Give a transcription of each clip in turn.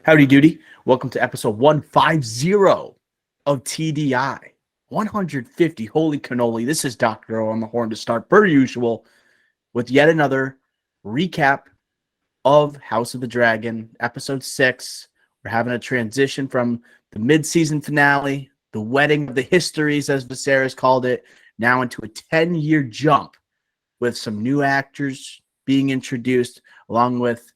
Howdy doody. Welcome to episode 150 of TDI. 150. Holy cannoli. This is Dr. O on the horn to start, per usual, with yet another recap of House of the Dragon, episode 6. We're having a transition from the mid-season finale, the wedding of the histories, as Viserys called it, now into a 10-year jump with some new actors being introduced, along with,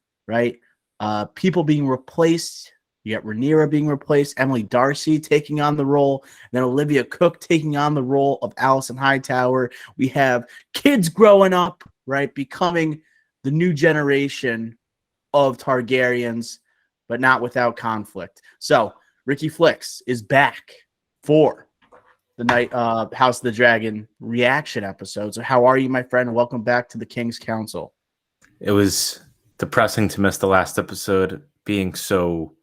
people being replaced. You got Raniera being replaced, Emily Darcy taking on the role, and then Olivia Cook taking on the role of Alicent Hightower. We have kids growing up, right, becoming the new generation of Targaryens, but not without conflict. So Ricky Flix is back for the night House of the Dragon reaction episode. So how are you, my friend? Welcome back to the King's Council. It was depressing to miss the last episode being so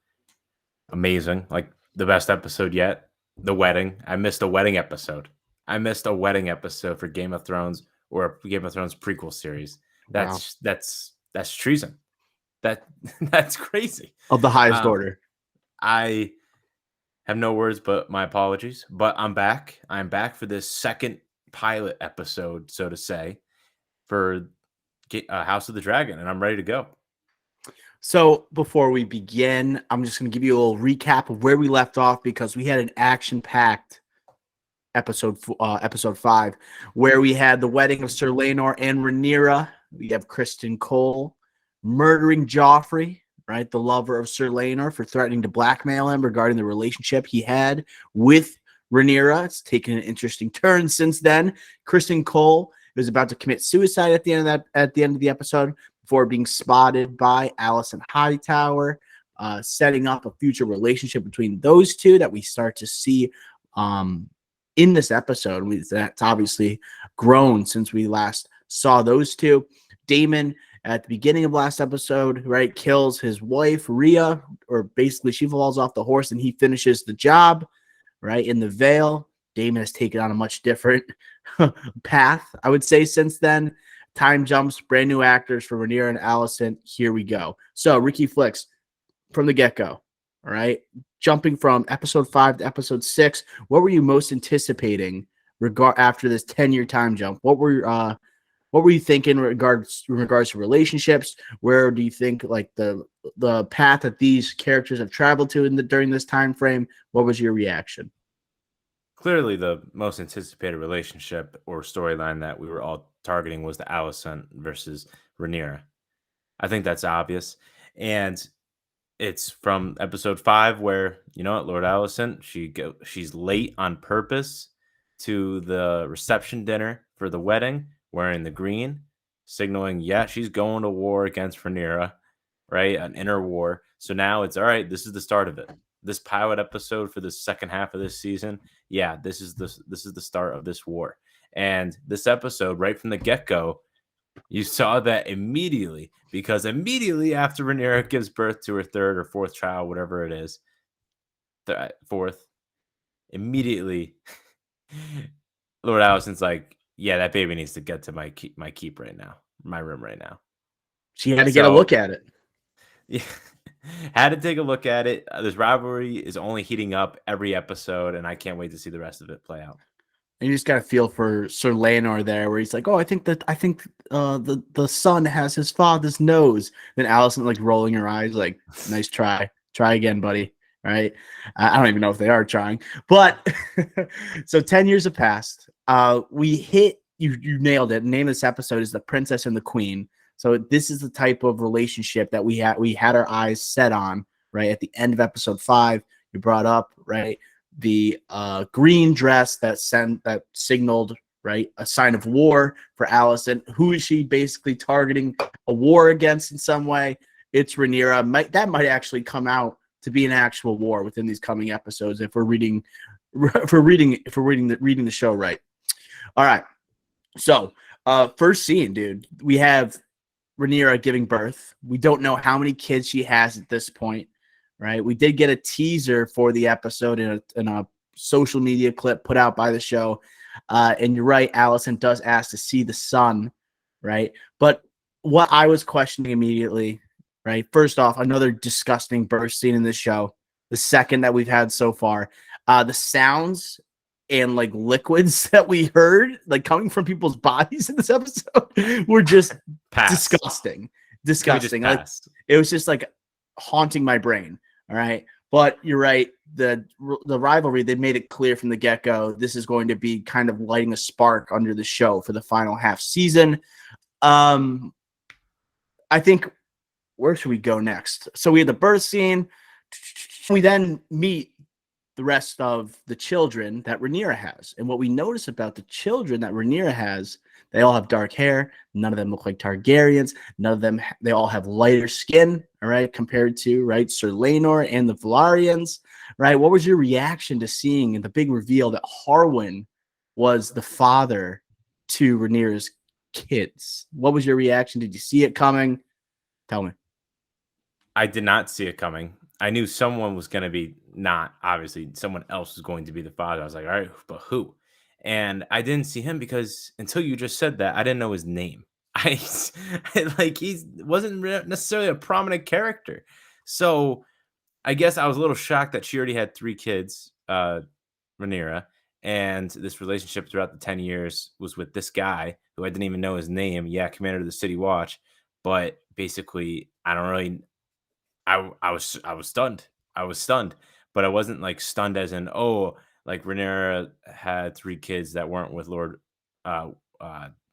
amazing, like the best episode yet. The wedding. I missed a wedding episode. I missed a wedding episode for Game of Thrones or a Game of Thrones prequel series. That's treason. That's crazy. Of the highest order. I have no words but my apologies, but I'm back. I'm back for this second pilot episode, so to say, for House of the Dragon, and I'm ready to go. So before we begin, I'm just going to give you a little recap of where we left off because we had an action-packed episode 5 where we had the wedding of Sir Laenor and Rhaenyra. We have Criston Cole murdering Joffrey, right, the lover of Sir Laenor, for threatening to blackmail him regarding the relationship he had with Rhaenyra. It's taken an interesting turn since then. Criston Cole was about to commit suicide at the end of the episode before being spotted by Alicent Hightower, setting up a future relationship between those two that we start to see in this episode. That's obviously grown since we last saw those two. Daemon, at the beginning of last episode, right, kills his wife, Rhea, or basically she falls off the horse and he finishes the job, right, in the Vale. Daemon has taken on a much different path, I would say, since then. Time jumps, brand new actors for Rhaenyra and Alicent. Here we go. So, Ricky Flix, from the get-go, all right? Jumping from episode 5 to episode 6, what were you most anticipating after this 10-year time jump? What were you thinking in regards to relationships? Where do you think like the path that these characters have traveled to during this time frame? What was your reaction? Clearly, the most anticipated relationship or storyline that we were all targeting was the Alicent versus Rhaenyra. I think that's obvious. And it's from episode 5 where, Lord Alicent, she's late on purpose to the reception dinner for the wedding, wearing the green, signaling, she's going to war against Rhaenyra, right? An inner war. So now it's all right. This is the start of it. This pilot episode for the second half of this season, this is the start of this war. And this episode, right from the get-go, you saw that immediately, because immediately after Rhaenyra gives birth to her third or fourth child, whatever it is, fourth, immediately, Lord Alicent's like, that baby needs to get to my keep right now, my room right now. She had to get a look at it. Yeah. Had to take a look at it. This rivalry is only heating up every episode, and I can't wait to see the rest of it play out. And you just got to feel for Sir Laenor there, where he's like, "Oh, I think the son has his father's nose." Then Alicent like rolling her eyes, like, "Nice try again, buddy." Right? I don't even know if they are trying, but so 10 years have passed. We hit you nailed it. The name of this episode is The Princess and the Queen. So this is the type of relationship that we had our eyes set on, right? At the end of episode 5, you brought up, right, the green dress that signaled, right, a sign of war for Alicent. Who is she basically targeting a war against in some way? It's Rhaenyra. That might actually come out to be an actual war within these coming episodes if we're reading the show right. All right. So, first scene, dude, we have Rhaenyra giving birth. We don't know how many kids she has at this point, right? We did get a teaser for the episode in a social media clip put out by the show. And you're right, Alicent does ask to see the son, right? But what I was questioning immediately right? First off, another disgusting birth scene in this show. The second that we've had so far. The sounds and like liquids that we heard, like coming from people's bodies in this episode, were just Pass. disgusting. Can we just Disgusting. Like, pass? it was just like haunting my brain. All right. But you're right. The rivalry, they made it clear from the get-go. This is going to be kind of lighting a spark under the show for the final half season. I think, where should we go next? So we had the birth scene. We then meet the rest of the children that Raniera has. And what we notice about the children that Raniera has, they all have dark hair. None of them look like Targaryens. None of them, they all have lighter skin, all right, compared to, right, Sir Laenor and the Velaryons, right? What was your reaction to seeing the big reveal that Harwin was the father to Rhaenyra's kids? What was your reaction? Did you see it coming? Tell me. I did not see it coming. I knew someone was going to be not, obviously, someone else was going to be the father. I was like, all right, but who? And I didn't see him because until you just said that, I didn't know his name. I like he wasn't necessarily a prominent character. So I guess I was a little shocked that she already had 3 kids, Rhaenyra, and this relationship throughout the 10 years was with this guy who I didn't even know his name. Yeah, commander of the City Watch. But basically, I don't really I was stunned. I was stunned, but I wasn't like stunned as in, oh, like Rhaenyra had 3 kids that weren't with Lord uh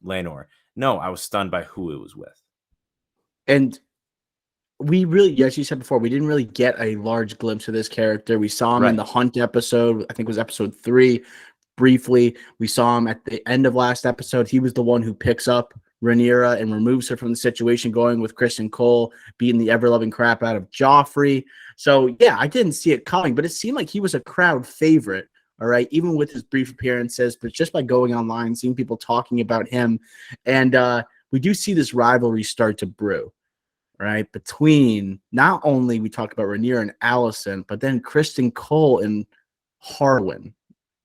Laenor. No, I was stunned by who it was with. And we really, as you said before, we didn't really get a large glimpse of this character. We saw him in the Hunt episode. I think it was episode 3. Briefly, we saw him at the end of last episode. He was the one who picks up Rhaenyra and removes her from the situation, going with Kristen Cole, beating the ever-loving crap out of Joffrey. So, yeah, I didn't see it coming, but it seemed like he was a crowd favorite, all right, even with his brief appearances, but just by going online, seeing people talking about him. And we do see this rivalry start to brew, right, between not only we talk about Rhaenyra and Alicent, but then Kristen Cole and Harwin.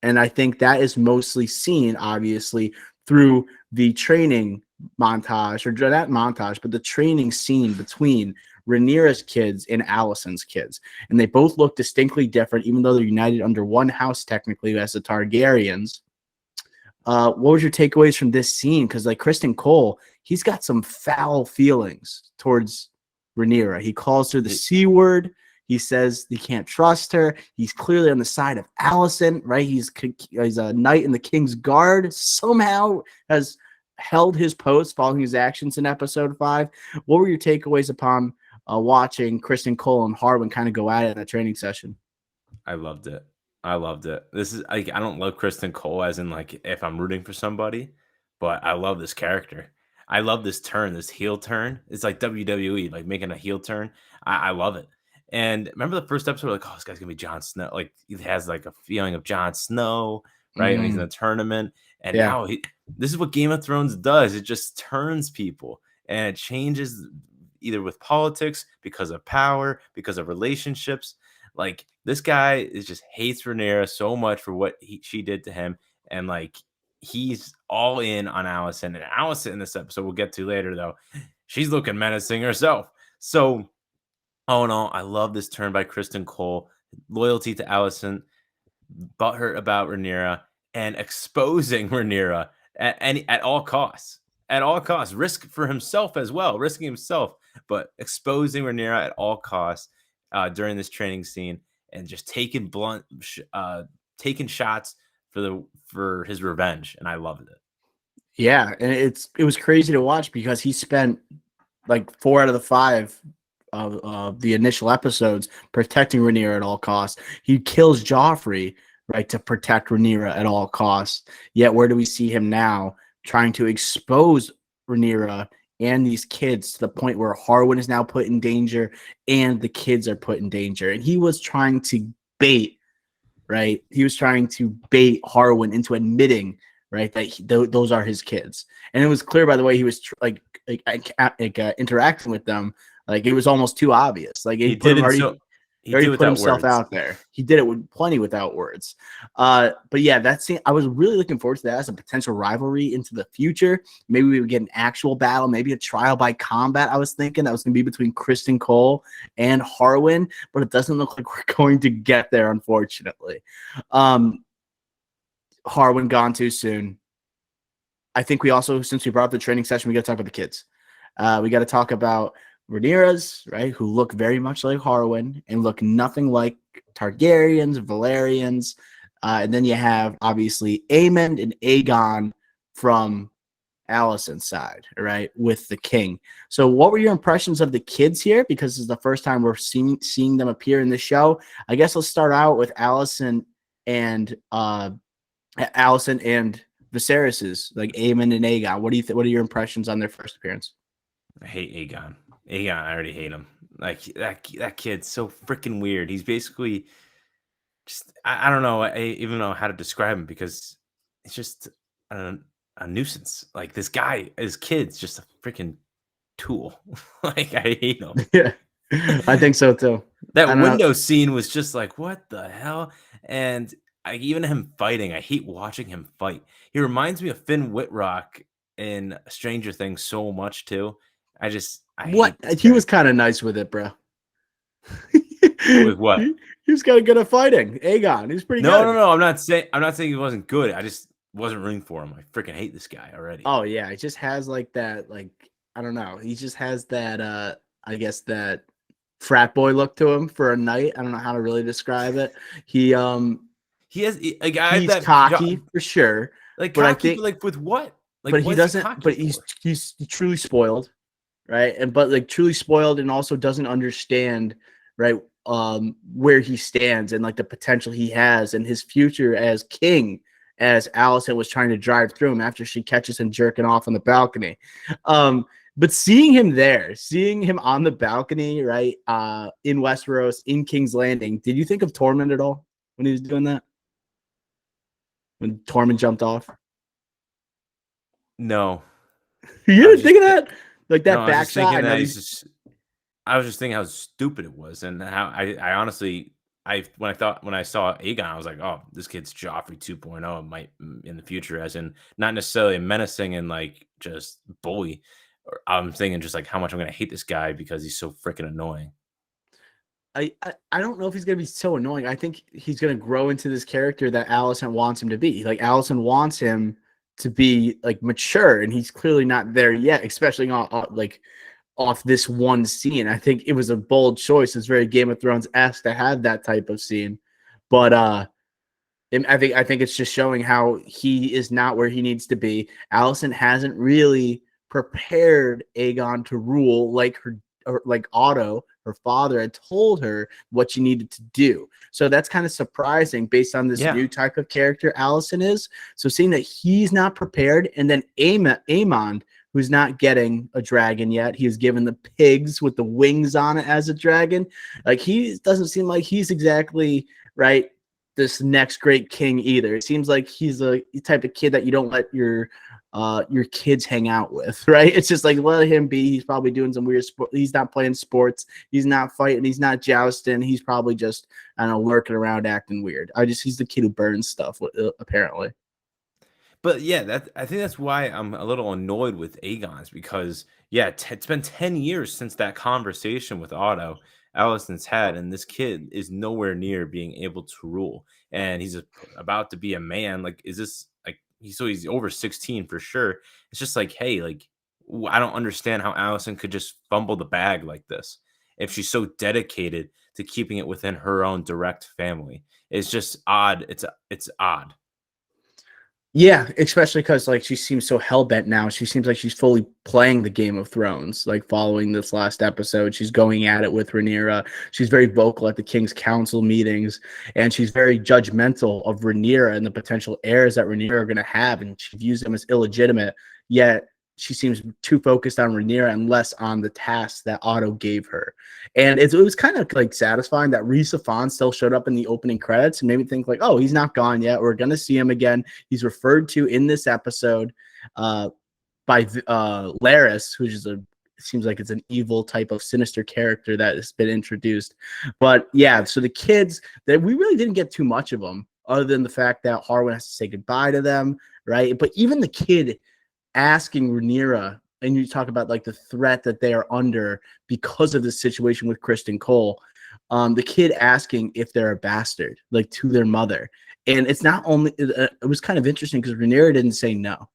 And I think that is mostly seen, obviously, through the training montage, or not montage, but the training scene between Rhaenyra's kids and Alicent's kids. And they both look distinctly different, even though they're united under one house, technically, as the Targaryens. What was your takeaways from this scene? Because, like, Kristen Cole, he's got some foul feelings towards Rhaenyra. He calls her the C word. He says he can't trust her. He's clearly on the side of Alicent, right? He's a knight in the King's Guard. Somehow has held his post following his actions in episode 5. What were your takeaways upon watching Kristen Cole and Harwin kind of go at it in that training session? I loved it. I loved it. This is like, I don't love Kristen Cole as in like if I'm rooting for somebody, but I love this character. I love this turn, this heel turn. It's like WWE, like making a heel turn. I love it. And remember the first episode, like, oh, this guy's gonna be Jon Snow. Like he has like a feeling of Jon Snow, right? And he's in the tournament. And now this is what Game of Thrones does. It just turns people and it changes either with politics, because of power, because of relationships. Like this guy is just hates Rhaenyra so much for what she did to him, and like he's all in on Alicent. And Alicent in this episode, we'll get to later though, she's looking menacing herself. So, oh no, I love this turn by Kristen Cole, loyalty to Alicent, butthurt about Rhaenyra, and exposing Rhaenyra at all costs. At all costs, risk for himself as well, risking himself, but exposing Rhaenyra at all costs during this training scene, and just taking taking shots for his revenge, and I loved it. Yeah, and it was crazy to watch because he spent like 4 out of the 5 of the initial episodes protecting Rhaenyra at all costs. He kills Joffrey, right, to protect Rhaenyra at all costs. Yet where do we see him now? Trying to expose Rhaenyra and these kids to the point where Harwin is now put in danger and the kids are put in danger. And he was trying to bait, right? He was trying to bait Harwin into admitting, right, that those are his kids. And it was clear by the way he was interacting with them. Like it was almost too obvious. Like he did it He already did put without himself words. out there. He did it with plenty without words. But yeah, that scene, I was really looking forward to that as a potential rivalry into the future. Maybe we would get an actual battle, maybe a trial by combat. I was thinking that was going to be between Kristen Cole and Harwin, but it doesn't look like we're going to get there, unfortunately. Harwin gone too soon. I think we also, since we brought up the training session, we got to talk about the kids. We got to talk about Raniera's, right, who look very much like Harwin and look nothing like Targaryens, Valerians. And then you have, obviously, Aemond and Aegon from Alicent's side, right, with the king. So what were your impressions of the kids here? Because this is the first time we're seeing them appear in the show. I guess let's start out with Alicent and Viserys's, like Aemond and Aegon. What do you what are your impressions on their first appearance? I hate Aegon. Aegon, I already hate him. Like that kid's so freaking weird. He's basically just I don't know. I even know how to describe him because it's just a nuisance. Like this guy, his kid's just a freaking tool. Like I hate him. Yeah, I think so too. I That don't know. window scene was just like, what the hell? And even him fighting, I hate watching him fight. He reminds me of Finn Whitrock in Stranger Things so much too. I What hate this he was character. kind of nice with it, bro. With what? He was kind of good at fighting. Aegon, he's pretty No, no, good. no. I'm not saying he wasn't good. I just wasn't rooting for him. I freaking hate this guy already. Oh yeah, he just has like that, like I don't know. He just has that I guess that frat boy look to him for a night. I don't know how to really describe it. He has like I have He's that cocky for sure, like but I cocky, but think like with what? Like but he what is he doesn't cocky but for? he's truly spoiled, right? And but like truly spoiled and also doesn't understand, right, where he stands and like the potential he has and his future as king, as Alicent was trying to drive through him after she catches him jerking off on the balcony. But seeing him there, seeing him on the balcony, right, in Westeros, in King's Landing, did you think of Tormund at all when he was doing that? When Tormund jumped off? No. You I was didn't just think of that? Like no, that I was back just shot? I thinking know that he's I was just thinking how stupid it was and how I honestly when I saw Aegon, I was like, oh, this kid's Joffrey 2.0 might in the future, as in not necessarily menacing and like just bully. Or I'm thinking just like how much I'm gonna hate this guy because he's so freaking annoying. I don't know if he's gonna be so annoying. I think he's gonna grow into this character that Allison wants him to be. Like Allison wants him to be like mature, and he's clearly not there yet, especially like off this one scene. I think it was a bold choice. It's very Game of Thrones esque to have that type of scene, but and I think it's just showing how he is not where he needs to be. Allison hasn't really prepared Aegon to rule like her or like Otto, her father, had told her what she needed to do. So that's kind of surprising based on this Yeah. new type of character Allison is. So seeing that he's not prepared, and then Aemond, who's not getting a dragon yet, he is given the pigs with the wings on it as a dragon. Like he doesn't seem like he's exactly right this next great king either. It seems like he's a type of kid that you don't let your kids hang out with, right? It's just like let him be. He's probably doing some weird sport. He's not playing sports. He's not fighting. He's not jousting. He's probably just I don't know lurking around acting weird. He's the kid who burns stuff apparently. But yeah, I think that's why I'm a little annoyed with Aegon's because yeah, it's been 10 years since that conversation with Otto Allison's had, and this kid is nowhere near being able to rule. And he's about to be a man. Like, is this like he's over 16 for sure? It's just like, hey, like I don't understand how Allison could just fumble the bag like this if she's so dedicated to keeping it within her own direct family. It's just odd. It's odd. Yeah, especially because like she seems so hell bent now. She seems like she's fully playing the Game of Thrones. Like following this last episode, she's going at it with Rhaenyra. She's very vocal at the King's Council meetings, and she's very judgmental of Rhaenyra and the potential heirs that Rhaenyra are going to have, and she views them as illegitimate. Yet she seems too focused on Rhaenyra and less on the tasks that Otto gave her. And it was kind of like satisfying that Rhys Ifan still showed up in the opening credits and made me think like, oh, he's not gone yet. We're going to see him again. He's referred to in this episode by Laris, who's just a it seems like it's an evil type of sinister character that has been introduced. But yeah, so the kids, that we really didn't get too much of them, other than the fact that Harwin has to say goodbye to them, right? But even the kid asking Rhaenyra, and you talk about like the threat that they are under because of the situation with Kristen Cole, the kid asking if they're a bastard, like to their mother. And it's not only, it was kind of interesting because Rhaenyra didn't say no,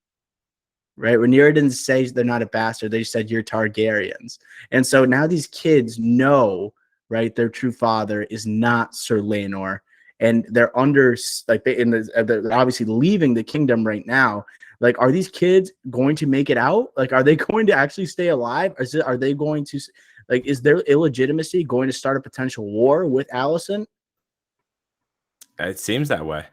right? Rhaenyra didn't say they're not a bastard. They said you're Targaryens. And so now these kids know, right, their true father is not Sir Laenor. And they're under, like, they're obviously leaving the kingdom right now. Like, are these kids going to make it out? Like, are they going to actually stay alive? Are they going to, like, is their illegitimacy going to start a potential war with Alicent? It seems that way.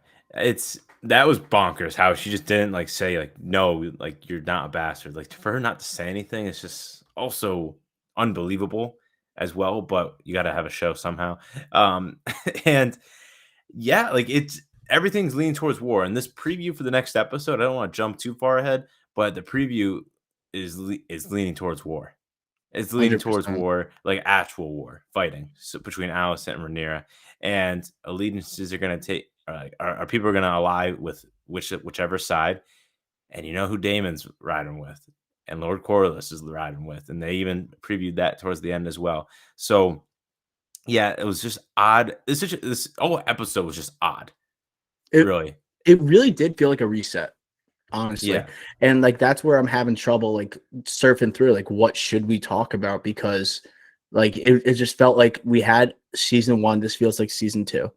That was bonkers how she just didn't like say like no, like you're not a bastard. Like for her not to say anything is just also unbelievable as well, but you got to have a show somehow. And yeah, like it's everything's leaning towards war. And this preview for the next episode, I don't want to jump too far ahead, but the preview is leaning towards war. It's leaning towards 100%. war, like actual war, fighting between Alicent and Rhaenyra, and allegiances are going to take. Are people going to ally with whichever side? And you know who Daemon's riding with, and Lord Corlys is riding with, and they even previewed that towards the end as well. So yeah, it was just odd. This whole episode was just odd. Really, It really did feel like a reset, honestly. yeah. And like that's where I'm having trouble like surfing through like what should we talk about, because like it just felt like we had season 1, this feels like season 2.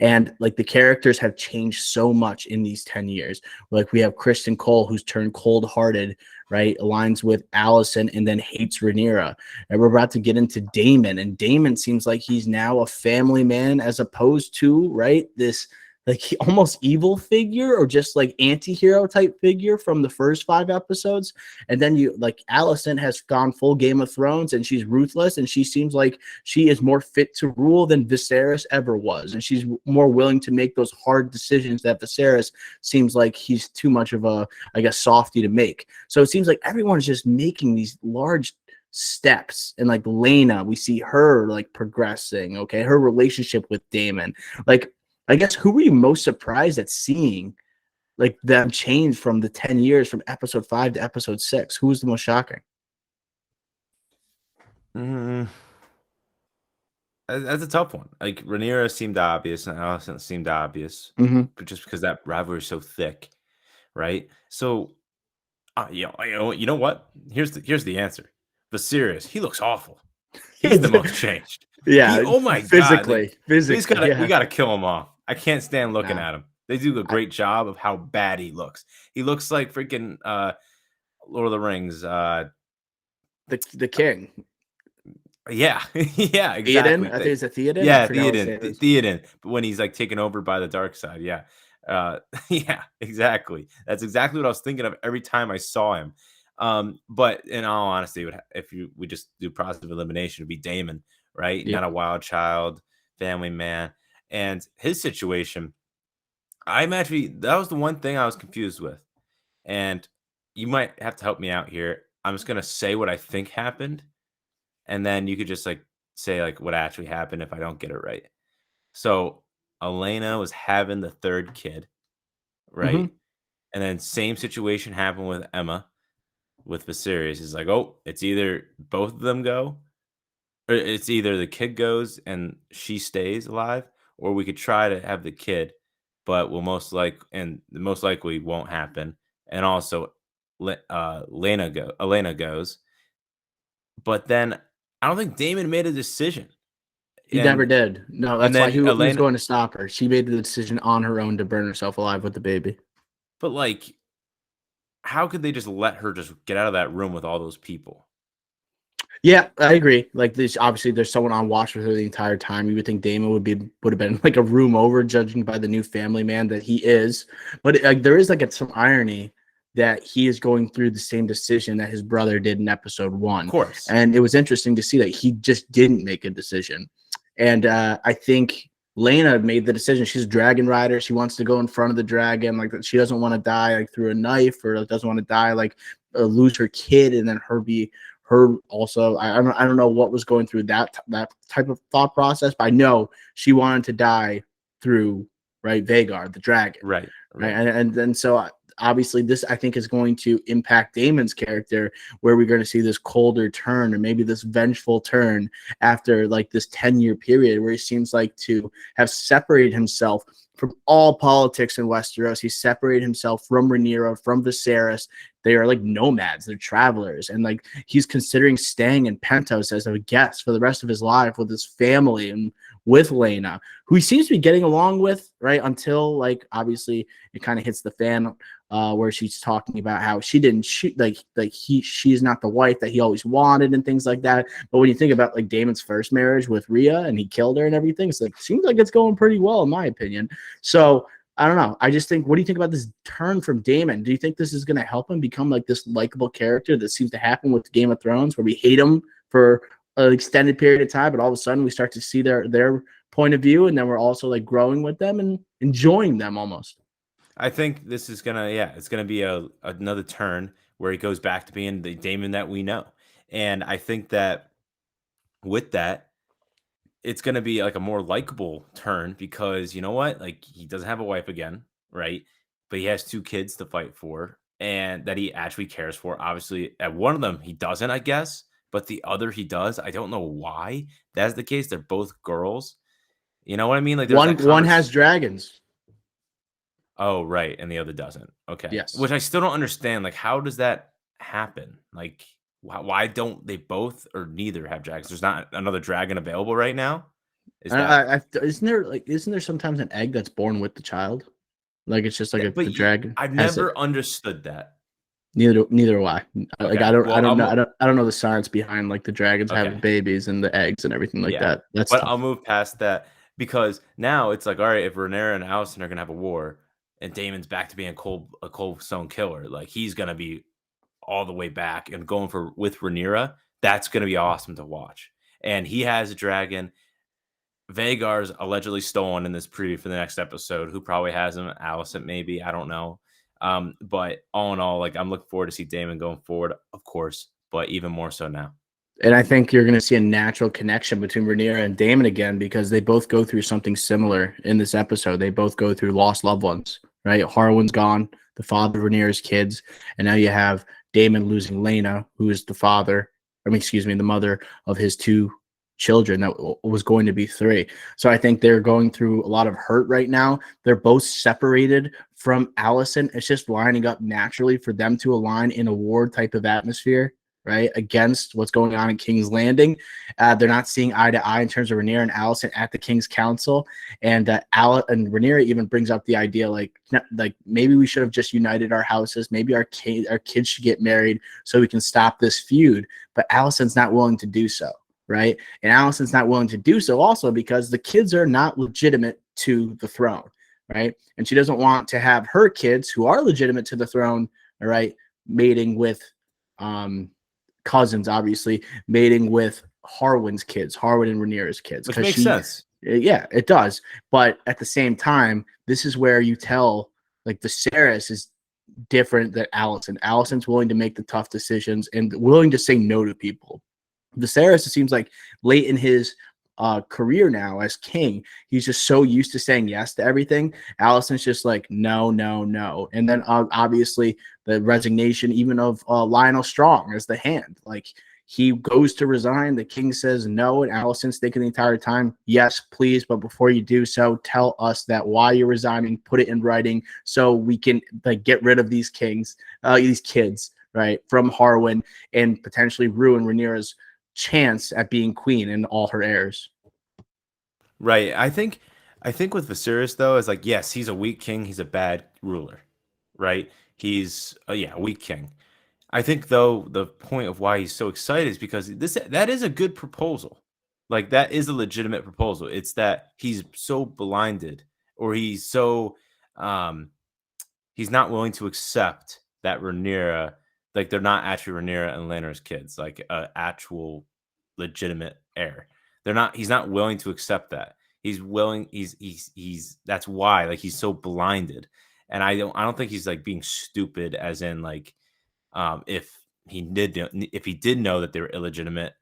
And like the characters have changed so much in these 10 years. Like we have Kristen Cole, who's turned cold-hearted, right? Aligns with Alicent and then hates Rhaenyra. And we're about to get into Daemon, and Daemon seems like he's now a family man as opposed to, right, this like almost evil figure or just like anti-hero type figure from the first 5 episodes. And then you like Alicent has gone full Game of Thrones, and she's ruthless, and she seems like she is more fit to rule than Viserys ever was, and she's more willing to make those hard decisions that Viserys seems like he's too much of a, I guess, softy to make. So it seems like everyone's just making these large steps. And like Lena, we see her like progressing, okay, her relationship with Daemon. Like, I guess, who were you most surprised at seeing like them change from the 10 years from episode 5 to episode 6? Who was the most shocking? Mm, that's a tough one. Like Rhaenyra seemed obvious, and Alicent seemed obvious, Mm-hmm. but just because that rivalry is so thick, right? So, you know what? Here's the answer. Viserys, he looks awful. He's the most changed. Yeah, Oh my god, like, physically, we yeah. gotta kill him off. I can't stand looking Nah. at him. They do a great job of how bad he looks. He looks like freaking Lord of the Rings. The king. Yeah, yeah, Theoden? exactly. I think it's a Theoden. I Yeah, forgot what his name Theoden, is. Theoden. But when he's like taken over by the dark side, yeah, yeah, exactly. That's exactly what I was thinking of every time I saw him. But in all honesty, if we just do positive elimination, it'd be Damon, right? Yeah. Not a wild child, family man, and his situation. I'm actually that was the one thing I was confused with, and you might have to help me out here. I'm just gonna say what I think happened, and then you could just like say like what actually happened if I don't get it right. So Elena was having the third kid, Mm-hmm. right? And then same situation happened with Emma with Viserys. It's like, oh, it's either both of them go, or it's either the kid goes and she stays alive, or we could try to have the kid, but most likely won't happen. And also, Elena goes, but then I don't think Damon made a decision, He never and did. No, and that's why then he was Elena, going to stop her. She made the decision on her own to burn herself alive with the baby. but like, how could they just let her just get out of that room with all those people? Yeah, I agree. Like this, obviously, there's someone on watch with her the entire time. You would think Damon would have been like a room over, judging by the new family man that he is. But like, there is like some irony that he is going through the same decision that his brother did in episode 1, Of course. and it was interesting to see that he just didn't make a decision. And I think Lena made the decision. She's a dragon rider. She wants to go in front of the dragon. Like she doesn't want to die like through a knife, or like, doesn't want to die like lose her kid and then her also. I don't know what was going through that type of thought process, but I know she wanted to die through right Vagar, the dragon, Right. right? Right. And so obviously this I think is going to impact Damon's character, where we're going to see this colder turn or maybe this vengeful turn after like this 10-year period where he seems like to have separated himself from all politics in Westeros. He separated himself from Rhaenyra, from Viserys. They are like nomads, they're travelers, and like he's considering staying in Pentos as a guest for the rest of his life with his family and with Lena, who he seems to be getting along with, right? Until like obviously it kind of hits the fan, where she's talking about how she didn't shoot she's not the wife that he always wanted and things like that. But when you think about like Damon's first marriage with Rhea and he killed her and everything, so it seems like it's going pretty well in my opinion. So I don't know. I just think, what do you think about this turn from Damon? Do you think this is going to help him become like this likable character that seems to happen with Game of Thrones, where we hate him for an extended period of time, but all of a sudden we start to see their point of view, and then we're also like growing with them and enjoying them almost. I think this is gonna, yeah, it's gonna be another turn where he goes back to being the Damon that we know, and I think that with that, it's gonna be like a more likable turn because you know what, like he doesn't have a wife again, right? But he has two kids to fight for, and that he actually cares for. Obviously, at one of them he doesn't, I guess, but the other he does. I don't know why that's the case. They're both girls. You know what I mean? Like there's that One has conversation. dragons. Oh, right, and the other doesn't. Okay. Yes. Which I still don't understand, like, how does that happen? Like, why don't they both or neither have dragons? There's not another dragon available right now? Is that Isn't there sometimes an egg that's born with the child? Like it's just like yeah, a but the dragon I've has it. never understood that. Neither do I. Like Okay. I Well, don't know I don't know the science behind like the dragons having okay. babies and the eggs and everything like Yeah. that. That's But I'll tough. move past that because now it's like, all right, if Rhaenyra and Alicent are gonna have a war and Damon's back to being a cold stone killer, like he's gonna be all the way back and going for with Rhaenyra, that's going to be awesome to watch. And he has a dragon. Vagar's allegedly stolen in this preview for the next episode. Who probably has him? Alicent, maybe. I don't know. But all in all, like I'm looking forward to see Damon going forward, of course, but even more so now. And I think you're going to see a natural connection between Rhaenyra and Daemon again because they both go through something similar in this episode. They both go through lost loved ones, right? Harwin's gone, the father of Rhaenyra's kids, and now you have Daemon losing Lena, who is the father, the mother of his two children that was going to be three. So I think they're going through a lot of hurt right now. They're both separated from Alicent. It's just lining up naturally for them to align in a war type of atmosphere, right, against what's going on in King's Landing. They're not seeing eye to eye in terms of Rhaenyra and Alicent at the King's Council, and and Rhaenyra even brings up the idea like maybe we should have just united our houses. Maybe our kids should get married so we can stop this feud. But Alicent's not willing to do so, right? And Alicent's not willing to do so also because the kids are not legitimate to the throne, right? And she doesn't want to have her kids who are legitimate to the throne, all right, mating with cousins, obviously, mating with Harwin's kids, Harwin and Rhaenyra's kids, Which because makes sense. yeah, it does. But at the same time, this is where you tell, like, Viserys is different than Alicent. Alicent's willing to make the tough decisions and willing to say no to people. Viserys, it seems like late in his career now as king, he's just so used to saying yes to everything. Allison's just like no, no, no, and then obviously the resignation even of Lionel Strong as the Hand. Like he goes to resign, the king says no, and Allison's thinking the entire time, yes, please, but before you do so, tell us that why you're resigning, put it in writing so we can like get rid of these kids, right, from Harwin and potentially ruin Rhaenyra's chance at being queen and all her heirs. Right. I think with Viserys though is like yes, he's a weak king, he's a bad ruler, right? He's a weak king. I think though the point of why he's so excited is because that is a good proposal. Like that is a legitimate proposal. It's that he's so blinded or um he's not willing to accept that Rhaenyra, like they're not actually Rhaenyra and Lannister's kids, like actual legitimate heir. He's not willing to accept that. That's why like he's so blinded. And I don't think he's like being stupid as in like if if he did know that they were illegitimate,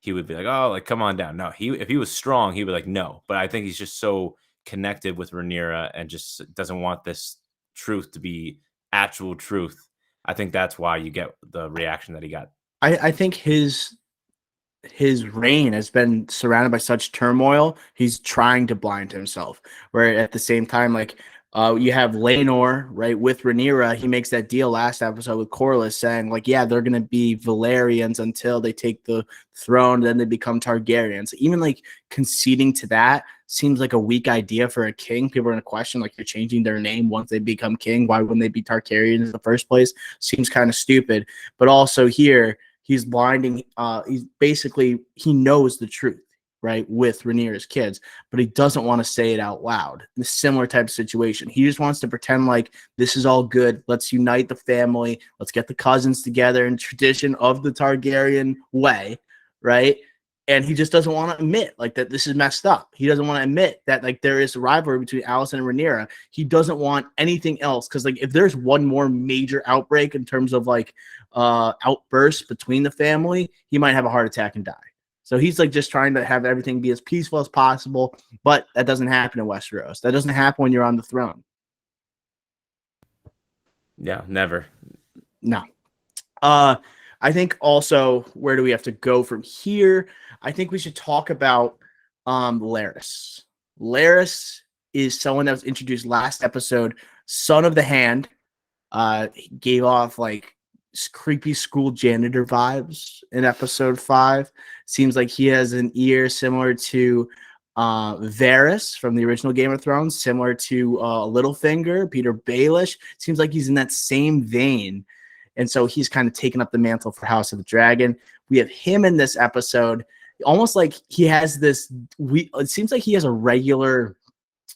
he would be like, oh, like, come on down. No, if he was strong, he would be like, no. But I think he's just so connected with Rhaenyra and just doesn't want this truth to be actual truth. I think that's why you get the reaction that he got. I think his reign has been surrounded by such turmoil. He's trying to blind himself. Where at the same time, like you have Laenor, right, with Rhaenyra. He makes that deal last episode with Corlys, saying like, yeah, they're gonna be Valerians until they take the throne, then they become Targaryens. Even like conceding to that seems like a weak idea for a king. People are gonna question like, you're changing their name once they become king. Why wouldn't they be Targaryens in the first place? Seems kind of stupid. But also here, he's blinding. He's basically, he knows the truth, right, with Rhaenyra's kids, but he doesn't want to say it out loud. In a similar type of situation, he just wants to pretend like this is all good. Let's unite the family. Let's get the cousins together in tradition of the Targaryen way, right? And he just doesn't want to admit like that this is messed up. He doesn't want to admit that like there is a rivalry between Alicent and Rhaenyra. He doesn't want anything else, because like if there's one more major outbreak in terms of like outbursts between the family, he might have a heart attack and die. So he's like just trying to have everything be as peaceful as possible, but that doesn't happen in Westeros. That doesn't happen when you're on the throne. Yeah, never. No. I think also, where do we have to go from here? I think we should talk about Larys. Larys is someone that was introduced last episode, son of the hand. He gave off like creepy school janitor vibes in episode 5. Seems like he has an ear similar to Varys from the original Game of Thrones, similar to Littlefinger, Peter Baelish. Seems like he's in that same vein. And so he's kind of taken up the mantle for House of the Dragon. We have him in this episode, almost like he has this. It seems like he has a regular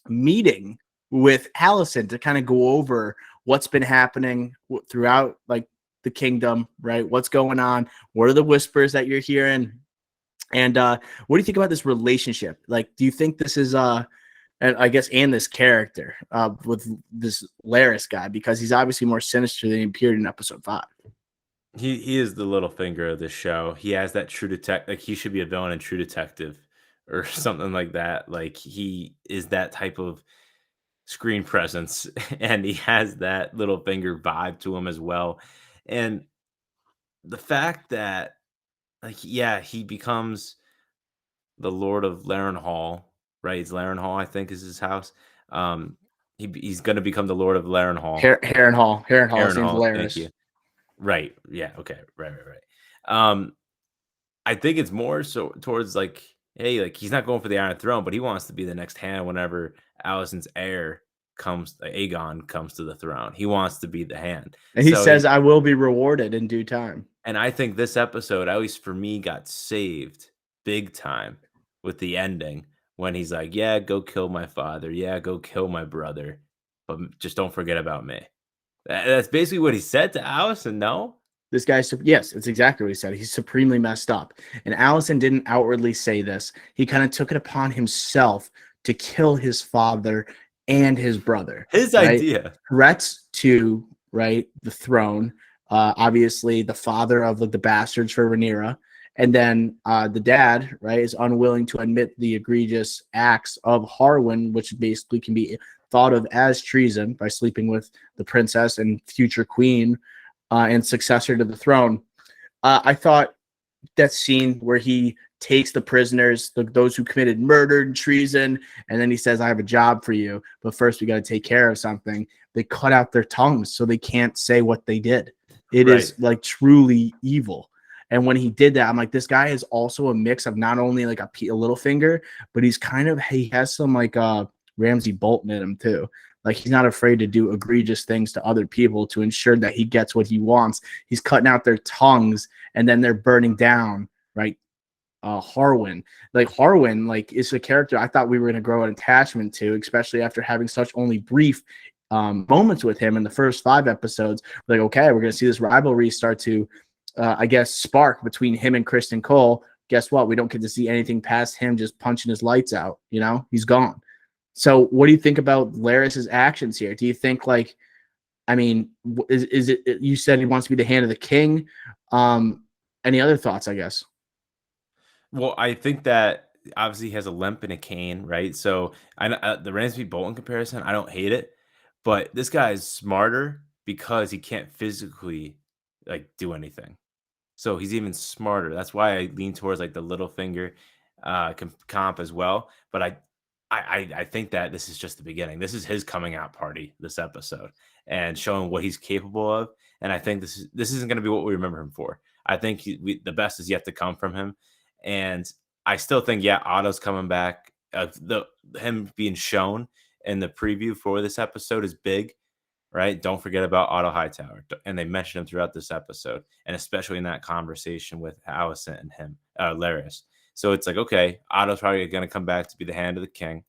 meeting with Alicent to kind of go over what's been happening throughout like the kingdom, right? What's going on? What are the whispers that you're hearing? And what do you think about this relationship? Like, do you think this is and I guess and this character with this Larys guy, because he's obviously more sinister than he appeared in episode 5. He is the little finger of the show. He has that True Detective. Like, he should be a villain in True Detective or something like that. Like, he is that type of screen presence, and he has that little finger vibe to him as well. And the fact that, like, yeah, he becomes the Lord of Larenhall, right? It's Larenhall, I think, is his house. He's going to become the Lord of Larenhall. Harrenhal. His name's Harrenhal, thank Larys. you. Right. Yeah. Okay. Right. I think it's more so towards like, hey, like, he's not going for the Iron Throne, but he wants to be the next hand whenever Alicent's heir comes, Aegon comes to the throne. He wants to be the hand. And he says, I will be rewarded in due time. And I think this episode, at least for me, got saved big time with the ending when he's like, yeah, go kill my father. Yeah, go kill my brother. But just don't forget about me. That's basically what he said to Alicent, no? This guy, yes, it's exactly what he said. He's supremely messed up. And Alicent didn't outwardly say this. He kind of took it upon himself to kill his father and his brother. His right? idea. Threats to, right, the throne. Obviously, the father of the bastards for Rhaenyra. And then the dad, right, is unwilling to admit the egregious acts of Harwin, which basically can be thought of as treason by sleeping with the princess and future queen and successor to the throne. I thought that scene where he takes the prisoners, those who committed murder and treason, and then he says, I have a job for you, but first we got to take care of something. They cut out their tongues so they can't say what they did. It is like truly evil. And when he did that, I'm like, this guy is also a mix of not only like a little finger, but he has some like Ramsay Bolton in him too. Like, he's not afraid to do egregious things to other people to ensure that he gets what he wants. He's cutting out their tongues and then they're burning down, right? Harwin. Like, Harwin, like, is a character I thought we were going to grow an attachment to, especially after having such only brief moments with him in the first 5 episodes. Like, okay, we're going to see this rivalry start to, I guess, spark between him and Kristen Cole. Guess what? We don't get to see anything past him just punching his lights out. You know, he's gone. So what do you think about Larys's actions here? Do you think like I mean, is it? You said he wants to be the hand of the king. Any other thoughts? I guess. Well, I think that obviously he has a limp and a cane, right? So the Ramsey Bolton comparison, I don't hate it, but this guy is smarter because he can't physically like do anything. So he's even smarter. That's why I lean towards like the little finger comp as well. But I think that this is just the beginning. This is his coming out party. This episode and showing what he's capable of. And I think this isn't going to be what we remember him for. I think the best is yet to come from him. And I still think, yeah, Otto's coming back. Him being shown in the preview for this episode is big, right? Don't forget about Otto Hightower. And they mentioned him throughout this episode, and especially in that conversation with Alicent and him, Larys. So it's like, okay, Otto's probably going to come back to be the hand of the king,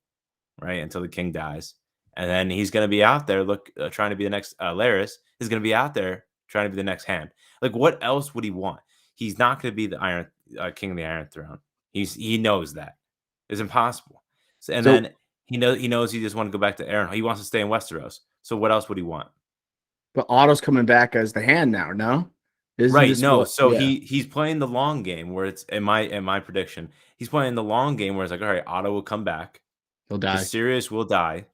right? Until the king dies. And then he's going to be out there trying to be the next Larys is going to be out there trying to be the next hand. Like, what else would he want? He's not going to be the Iron King of the Iron Throne. He knows that. It's impossible. And then he knows he just wants to go back to Arryn. He wants to stay in Westeros. So what else would he want? But Otto's coming back as the hand now. No, Right. No. So he's playing the long game where it's in my prediction. He's playing the long game where it's like, all right, Otto will come back. He'll die. Sirius will die.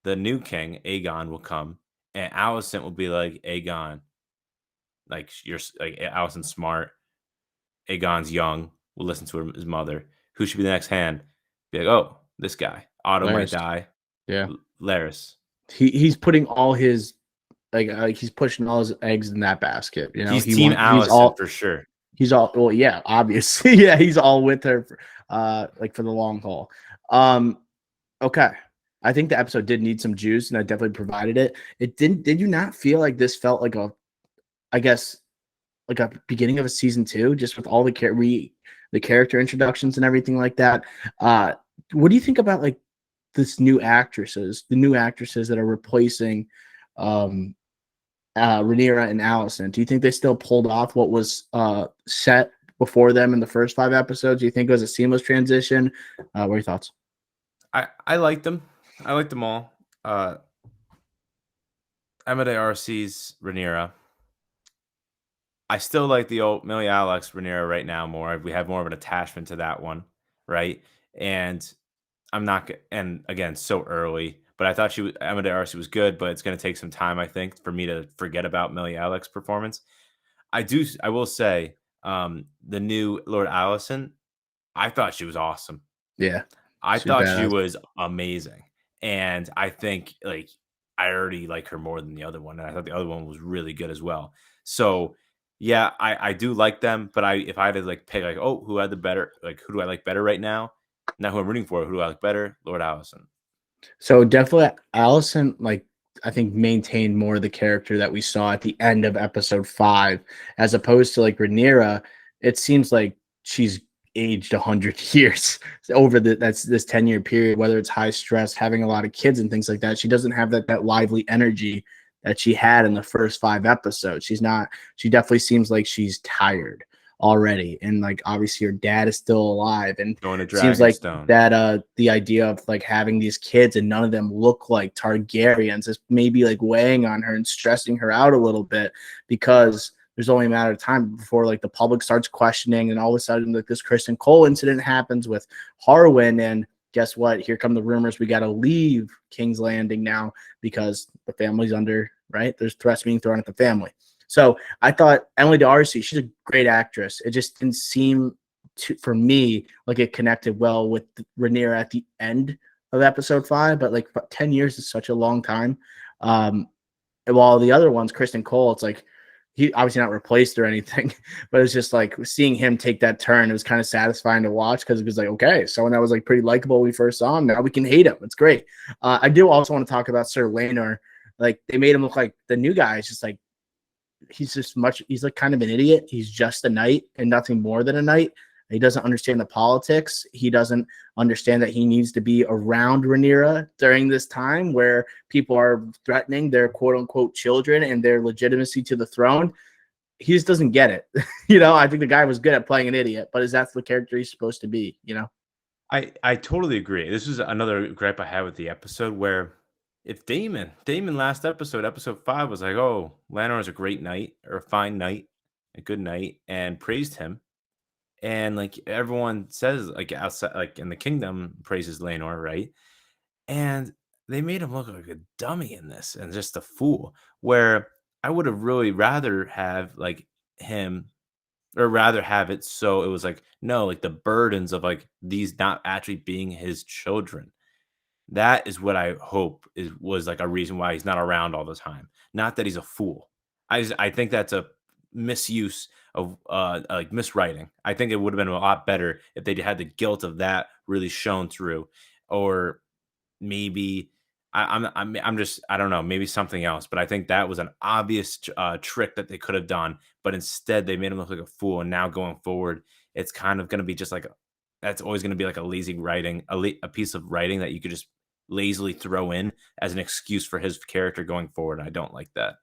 The new king, Aegon, will come, and Alicent will be like, Aegon, like you're like Alicent's smart. Aegon's young. Will listen to his mother. Who should be the next hand? Be like, oh, this guy. Otto might die. Yeah, Larys. He's putting all his like he's pushing all his eggs in that basket. You know, he's team Alicent for sure. He's all well, yeah, obviously, yeah, he's all with her, like for the long haul. Okay, I think the episode did need some juice, and I definitely provided it. It didn't. Did you not feel like this felt like I guess, like a beginning of a season 2, just with all the character introductions and everything like that? What do you think about like the new actresses that are replacing Raniera and Alicent? Do you think they still pulled off what was set before them in the first 5 episodes? Do you think it was a seamless transition? What are your thoughts? I liked them. I liked them all. Emma de Arcee's Raniera. I still like the old Millie Alex Raniera right now more. We have more of an attachment to that one, right? And I'm not, and again, so early, but I thought Emma de Arcee was good, but it's going to take some time, I think, for me to forget about Millie Alex's performance. I will say, the new Lord Alicent, I thought she was awesome. Yeah. I thought she was amazing. And I think like I already like her more than the other one. And I thought the other one was really good as well. So yeah, I do like them, but if I had to like pick like, oh, who had the better, like who do I like better right now? Not who I'm rooting for, who do I like better? Lord Alicent. So definitely Alicent, like I think, maintained more of the character that we saw at the end of episode 5, as opposed to like Rhaenyra. It seems like she's aged 100 years over this 10-year period, whether it's high stress, having a lot of kids and things like that. She doesn't have that lively energy that she had in the first 5 episodes. She definitely seems like she's tired already, and like obviously her dad is still alive, and it seems like that the idea of like having these kids and none of them look like Targaryens is maybe like weighing on her and stressing her out a little bit, because there's only a matter of time before like the public starts questioning, and all of a sudden like this Kristen Cole incident happens with Harwin, and guess what? Here come the rumors. We got to leave King's Landing now because the family's under, right? There's threats being thrown at the family. So I thought Emily D'Arcy, she's a great actress. It just didn't seem for me like it connected well with Rhaenyra at the end of episode 5. But like 10 years is such a long time. While the other ones, Kristen Cole, it's like he obviously not replaced or anything, but it's just like seeing him take that turn. It was kind of satisfying to watch, because it was like, okay, someone that was like pretty likable when we first saw him, now we can hate him. It's great. I do also want to talk about Sir Laenor. Like they made him look like the new guy is just like, he's like kind of an idiot. He's just a knight and nothing more than a knight. He doesn't understand the politics. He doesn't understand that he needs to be around Rhaenyra during this time where people are threatening their quote unquote children and their legitimacy to the throne. He just doesn't get it. I think the guy was good at playing an idiot, but is that the character he's supposed to be? I totally agree. This was another gripe I had with the episode where if Damon last episode 5 was like, "Oh, Lanor is a great knight or a fine knight, a good knight," and praised him, and like everyone says, like outside, like in the kingdom, praises Lanor, right? And they made him look like a dummy in this and just a fool. Where I would have really rather have like him or rather have it so it was like, no, like the burdens of like these not actually being his children. That is what I hope was like a reason why he's not around all the time. Not that he's a fool. I think that's a misuse of like miswriting. I think it would have been a lot better if they had the guilt of that really shown through, or maybe I'm just I don't know, maybe something else. But I think that was an obvious trick that they could have done, but instead they made him look like a fool. And now going forward, it's kind of going to be just like that's always going to be like a lazy writing, a piece of writing that you could just lazily throw in as an excuse for his character going forward. I don't like that.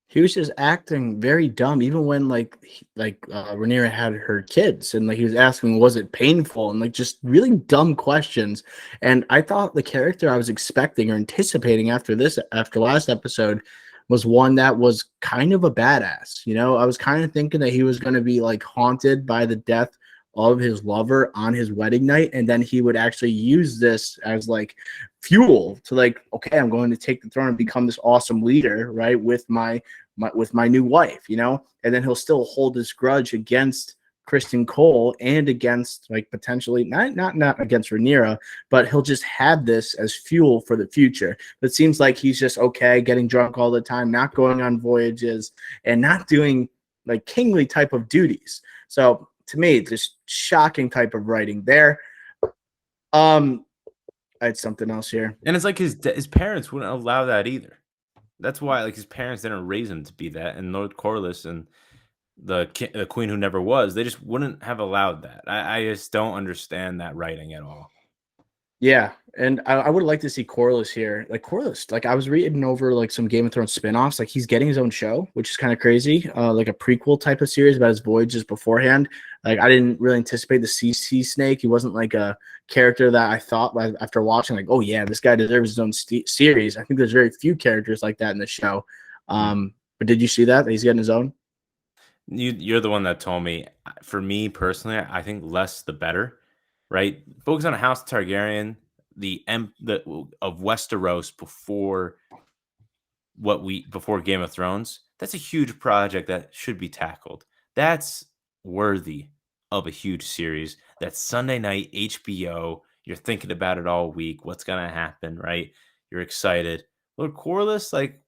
He was just acting very dumb, even when Raniera had her kids, and like he was asking, was it painful, and like just really dumb questions. And I thought the character I was expecting or anticipating after last episode, was one that was kind of a badass. You know, I was kind of thinking that he was going to be like haunted by the death of his lover on his wedding night, and then he would actually use this as like fuel to like, okay, I'm going to take the throne and become this awesome leader, right, with my new wife, you know. And then he'll still hold this grudge against Kristen Cole and against like potentially not against Rhaenyra, but he'll just have this as fuel for the future. But it seems like he's just okay, getting drunk all the time, not going on voyages, and not doing like kingly type of duties. So to me, just shocking type of writing there. I had something else here. And it's like his parents wouldn't allow that either. That's why like his parents didn't raise him to be that. And Lord Corlys and the queen who never was, they just wouldn't have allowed that. I just don't understand that writing at all. Yeah, and I would like to see Corlys here. Like Corlys, like I was reading over like some Game of Thrones spinoffs. Like he's getting his own show, which is kind of crazy. Like a prequel type of series about his voyages beforehand. Like I didn't really anticipate the CC Snake. He wasn't like a character that I thought after watching, like, oh yeah, this guy deserves his own series. I think there's very few characters like that in the show. But did you see that he's getting his own? You're the one that told me. For me personally, I think less the better, right? Focus on House Targaryen, the of Westeros before Game of Thrones. That's a huge project that should be tackled. That's worthy of a huge series. That's Sunday night HBO. You're thinking about it all week. What's gonna happen, right? You're excited. Lord Corlys, like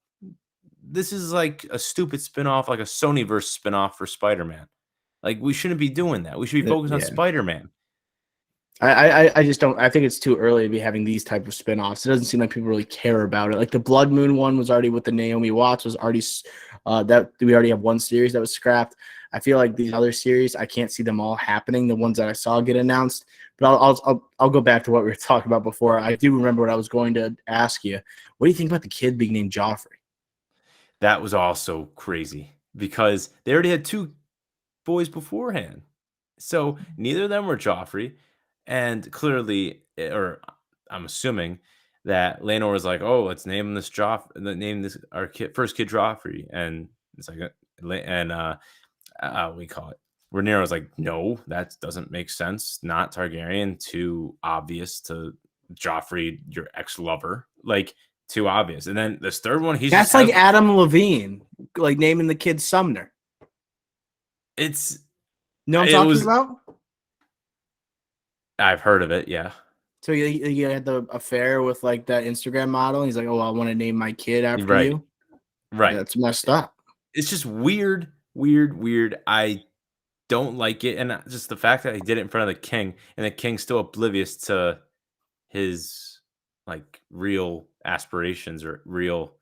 this is like a stupid spinoff, like a Sonyverse spinoff for Spider-Man. Like we shouldn't be doing that. We should be focused on Yeah. Spider-Man. I just don't. I think it's too early to be having these type of spinoffs. It doesn't seem like people really care about it. Like the Blood Moon one was already with the Naomi Watts was already that we already have one series that was scrapped. I feel like these other series, I can't see them all happening. The ones that I saw get announced, but I'll go back to what we were talking about before. I do remember what I was going to ask you. What do you think about the kid being named Joffrey? That was also crazy because they already had two boys beforehand. So neither of them were Joffrey. And clearly, or I'm assuming that Laenor was like, "Oh, let's name this name this our first kid Joffrey." And it's like, we call it. Rhaenyra was like, "No, that doesn't make sense. Not Targaryen. Too obvious to Joffrey, your ex-lover. Like too obvious." And then this third one, That's like Adam Levine, like naming the kid Sumner. It's know what I'm talking about? I've heard of it, yeah. So you had the affair with like that Instagram model. And he's like, "Oh, I want to name my kid after you." Right. That's messed up. It's just weird. I don't like it, and just the fact that he did it in front of the king, and the king's still oblivious to his like real aspirations or real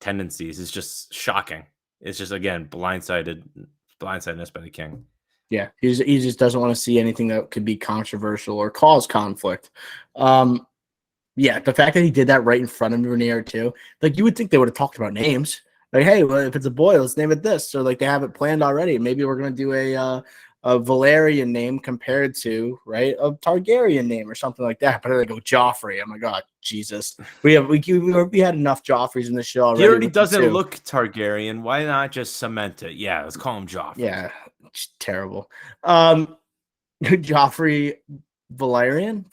tendencies is just shocking. It's just again blindsidedness by the king. Yeah, he just doesn't want to see anything that could be controversial or cause conflict. Yeah, the fact that he did that right in front of Rhaenyra too, like you would think they would have talked about names. Like, hey, well, if it's a boy, let's name it this. Or like they have it planned already. Maybe we're gonna do a Valerian name compared to, right, a Targaryen name or something like that. But then they go Joffrey. I'm like, oh Jesus, we had enough Joffreys in the show already. He already with the doesn't two. look Targaryen. Why not just cement it? Yeah, let's call him Joffrey. Yeah, it's terrible. Joffrey Valerian,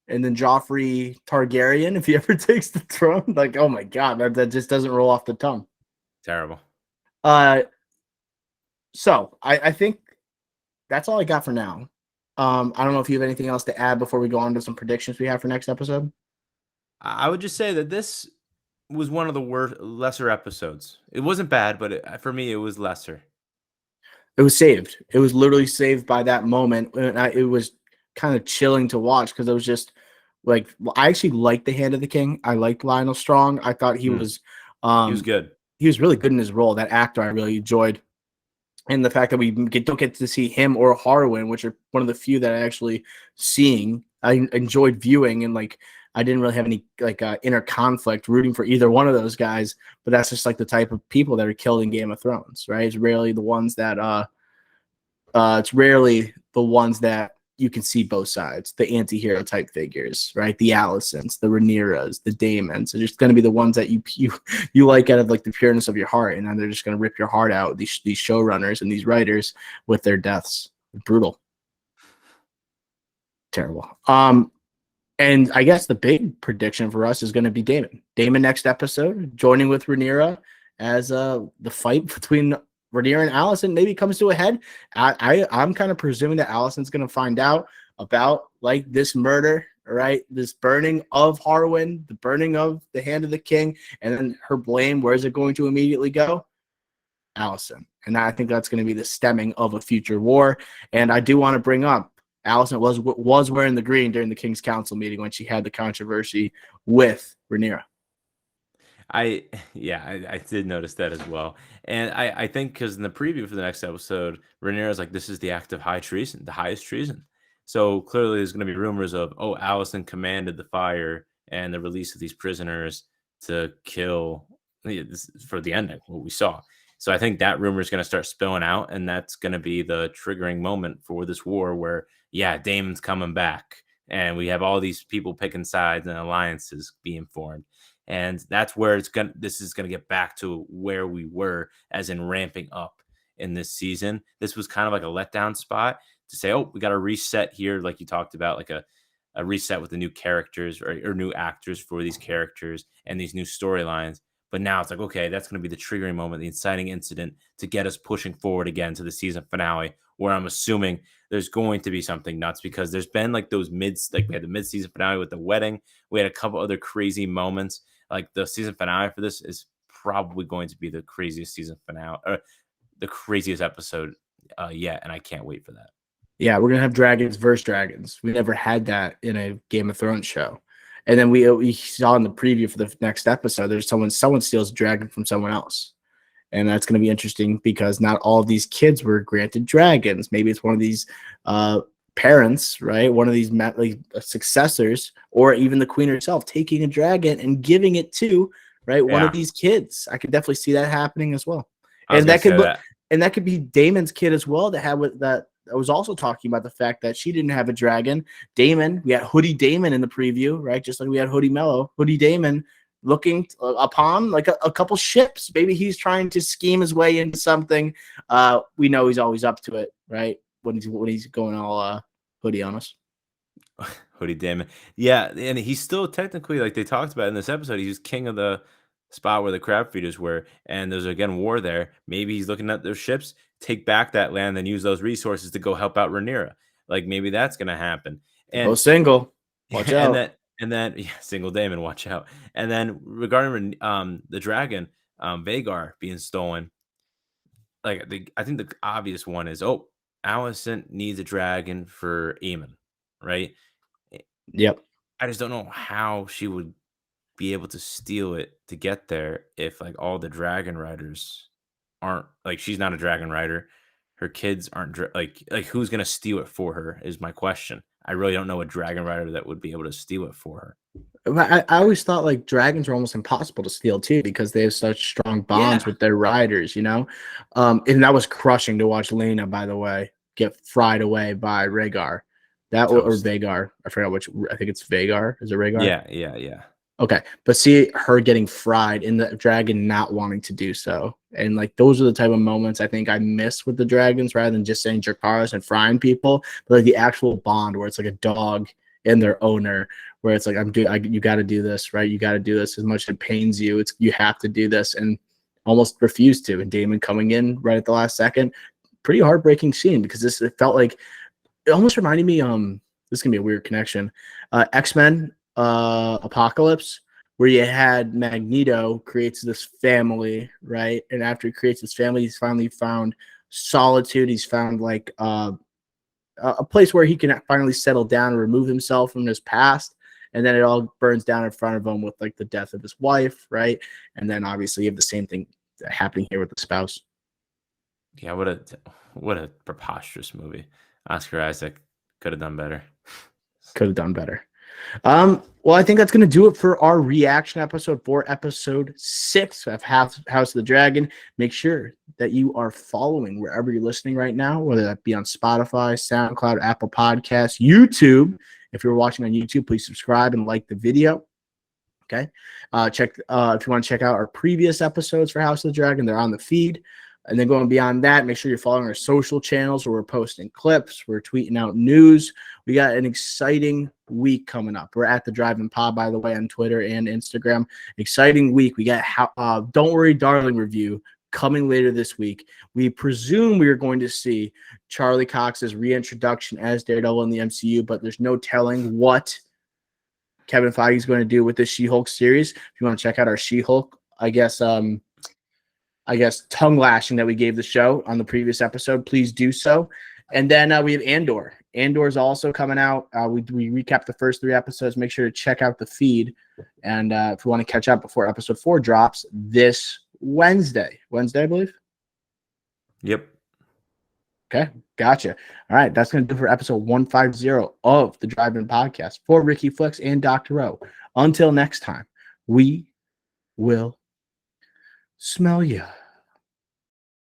and then Joffrey Targaryen, if he ever takes the throne. Like, oh my God, that just doesn't roll off the tongue. Terrible. So I think that's all I got for now. I don't know if you have anything else to add before we go on to some predictions we have for next episode. I would just say that this was one of the lesser episodes. It wasn't bad, but for me, it was lesser. It was saved. It was literally saved by that moment. And it was kind of chilling to watch because it was just like, I actually liked the Hand of the King. I liked Lionel Strong. I thought he was good. He was really good in his role. That actor I really enjoyed. And the fact that we don't get to see him or Harwin, which are one of the few that I actually seeing, I enjoyed viewing, and like I didn't really have any like inner conflict rooting for either one of those guys. But that's just like the type of people that are killed in Game of Thrones, right? It's rarely the ones that you can see both sides, the anti-hero type figures, right? The Alicents, the Ranieras, the Daemons are just going to be the ones that you like out of like the pureness of your heart, and then they're just going to rip your heart out. These showrunners and these writers with their deaths, brutal, terrible. And I guess the big prediction for us is going to be Daemon. Daemon next episode, joining with Raniera as the fight between Raniera and Alicent maybe comes to a head. I'm kind of presuming that Alicent's going to find out about like this murder, right? This burning of Harwin, the burning of the Hand of the King, and then her blame. Where is it going to immediately go? Alicent. And I think that's going to be the stemming of a future war. And I do want to bring up Alicent was wearing the green during the King's Council meeting when she had the controversy with Rhaenyra. I did notice that as well. And I think because in the preview for the next episode, Rhaenyra is like, this is the act of high treason, the highest treason. So clearly there's going to be rumors of, oh, Alicent commanded the fire and the release of these prisoners to kill for the ending, what we saw. So I think that rumor is going to start spilling out, and that's going to be the triggering moment for this war where, yeah, Daemon's coming back, and we have all these people picking sides and alliances being formed. And that's where this is going to get back to where we were, as in ramping up in this season. This was kind of like a letdown spot to say, oh, we got to reset here, like you talked about, like a reset with the new characters or new actors for these characters and these new storylines. But now it's like, okay, that's going to be the triggering moment, the inciting incident to get us pushing forward again to the season finale, where I'm assuming there's going to be something nuts, because there's been like those we had the mid-season finale with the wedding. We had a couple other crazy moments. Like the season finale for this is probably going to be the craziest season finale, or the craziest episode yet. And I can't wait for that. Yeah, we're going to have dragons versus dragons. We never had that in a Game of Thrones show. And then we saw in the preview for the next episode, there's someone steals a dragon from someone else. And that's going to be interesting because not all of these kids were granted dragons. Maybe it's one of these parents, right? One of these successors, or even the queen herself taking a dragon and giving it to, right, one of these kids. I could definitely see that happening as well. And that could be Daemon's kid as well, that I was also talking about the fact that she didn't have a dragon. Daemon, we had Hoodie Daemon in the preview, right? Just like we had Hoodie Mello. Hoodie Daemon looking upon like a couple ships. Maybe he's trying to scheme his way into something. We know he's always up to it, right? When he's going all hoodie on us. Hoodie Daemon. Yeah, and he's still technically, like they talked about in this episode, he's king of the spot where the crab feeders were, and there's again war there. Maybe he's looking at their ships, take back that land, and use those resources to go help out Rhaenyra. Like maybe that's gonna happen. And single, watch out. And then single Daemon, watch out. And then regarding the dragon, Vhagar being stolen, like I think the obvious one is, oh, Alicent needs a dragon for Aemon, right? Yep. I just don't know how she would be able to steal it to get there if like all the dragon riders aren't, like, she's not a dragon rider, her kids aren't like who's gonna steal it for her is my question. I really don't know a dragon rider that would be able to steal it for her. I always thought like dragons are almost impossible to steal too, because they have such strong bonds with their riders, you know. And that was crushing to watch Lena, by the way. get fried away by Rhaegar. Or Vagar. I forgot which. I think it's Vagar. Is it Rhaegar? Yeah. Okay, but see her getting fried and the dragon not wanting to do so, and like those are the type of moments I think I miss with the dragons, rather than just saying Dracarys and frying people, but like the actual bond where it's like a dog and their owner, where it's like you got to do this, right? You got to do this as much as it pains you. You have to do this, and almost refuse to. And Daemon coming in right at the last second, pretty heartbreaking scene because it felt like it almost reminded me. This is gonna be a weird connection. X-Men Apocalypse, where you had Magneto creates this family, right? And after he creates this family, he's finally found solitude. He's found like a place where he can finally settle down and remove himself from his past. And then it all burns down in front of him with like the death of his wife, right? And then obviously you have the same thing happening here with the spouse. Yeah, what a preposterous movie. Oscar Isaac could have done better. Could have done better. Well, I think that's going to do it for our reaction episode for episode 6 of House of the Dragon. Make sure that you are following wherever you're listening right now, whether that be on Spotify, SoundCloud, Apple Podcasts, YouTube. If you're watching on YouTube, please subscribe and like the video. Okay. If you want to check out our previous episodes for House of the Dragon, they're on the feed. And then going beyond that, make sure you're following our social channels where we're posting clips, we're tweeting out news. We got an exciting week coming up. We're at the Drive-In Pod, by the way, on Twitter and Instagram. Exciting week. We got Don't Worry, Darling review coming later this week. We presume we are going to see Charlie Cox's reintroduction as Daredevil in the MCU, but there's no telling what Kevin Feige is going to do with this She-Hulk series. If you want to check out our She-Hulk, I guess tongue lashing that we gave the show on the previous episode, please do so. And then we have Andor. Andor is also coming out. We recap the first 3 episodes. Make sure to check out the feed. And if you want to catch up before episode 4 drops this Wednesday, I believe. Yep. Okay, gotcha. All right, that's going to do for episode 150 of the Drive-In Podcast for Ricky Flix and Dr. O. Until next time, we will smell you.